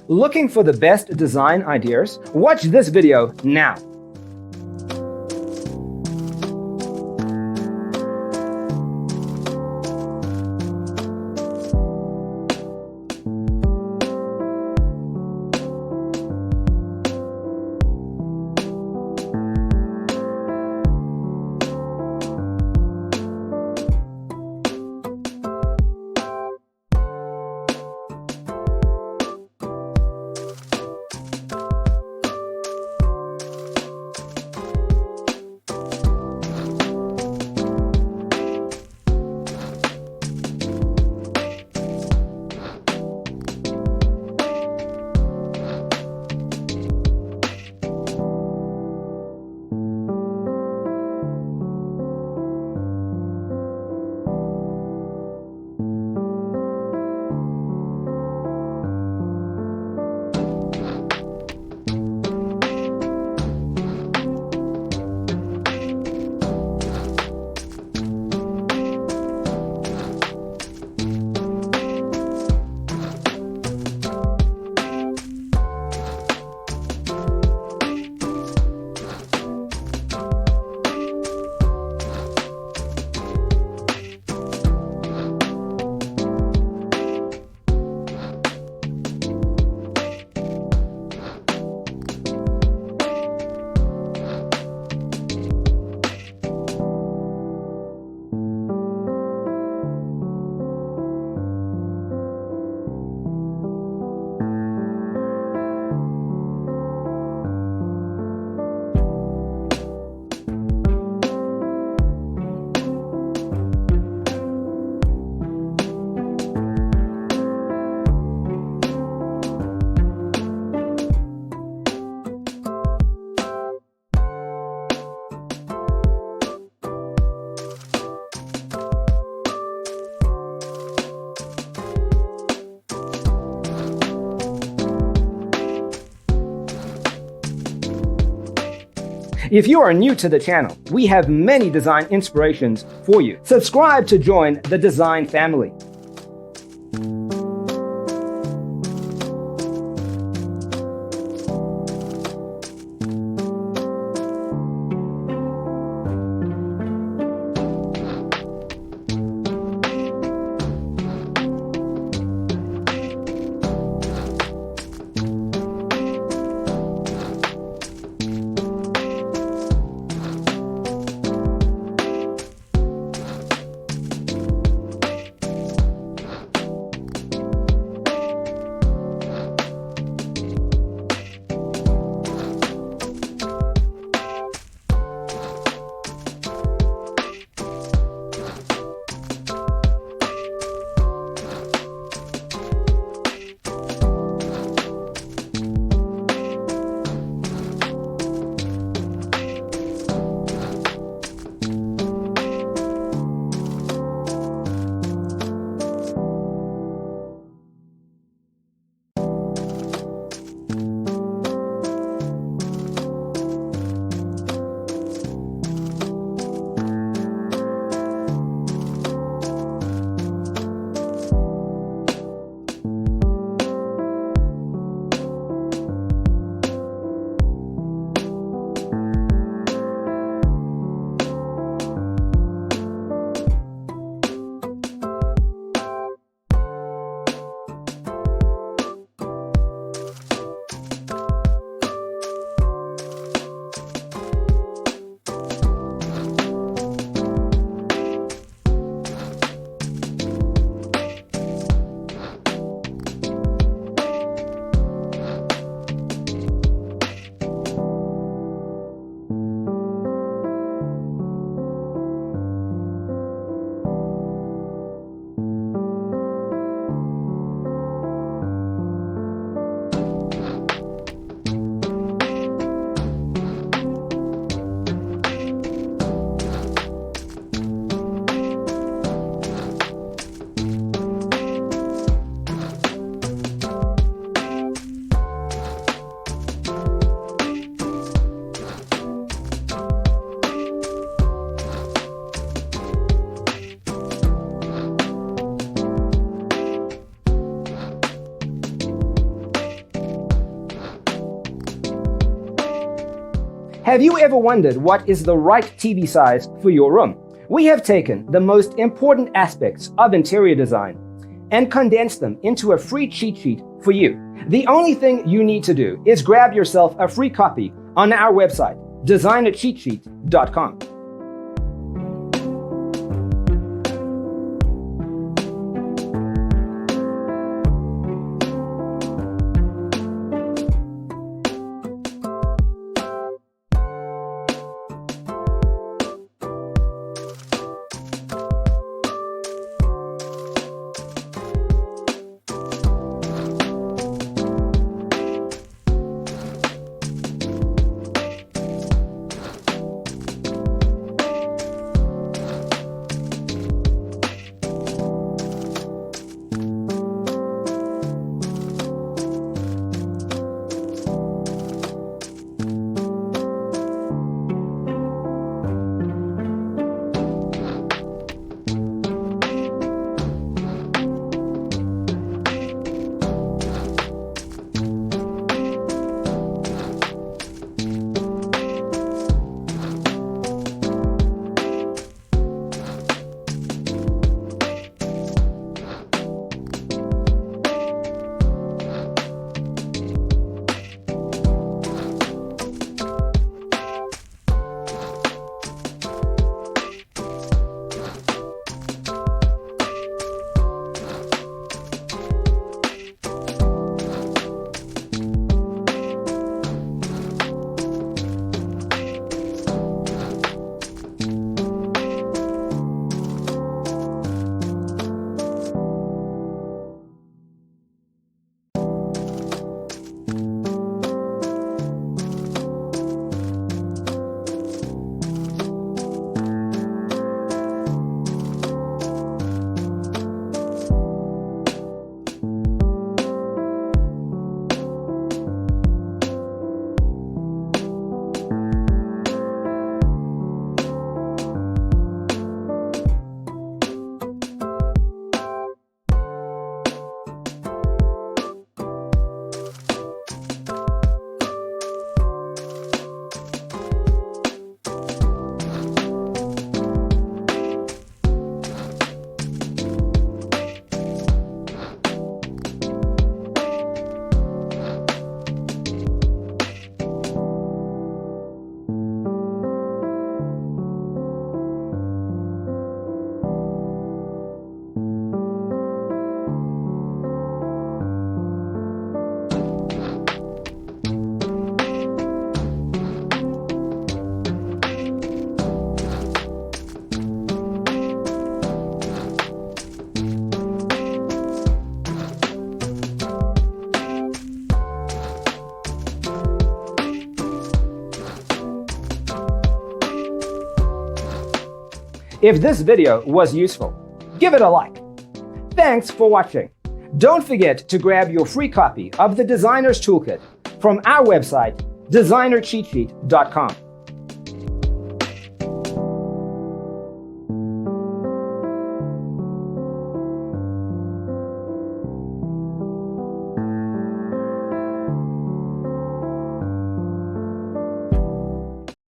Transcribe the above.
Looking for the best design ideas? Watch this video now. If you are new to the channel, we have many design inspirations for you. Subscribe to join the design family. Have you ever wondered what is the right TV size for your room? We have taken the most important aspects of interior design and condensed them into a free cheat sheet for you. The only thing you need to do is grab yourself a free copy on our website, designercheatsheet.com. If this video was useful, give it a like. Thanks for watching. Don't forget to grab your free copy of the Designer's Toolkit from our website, designercheatsheet.com.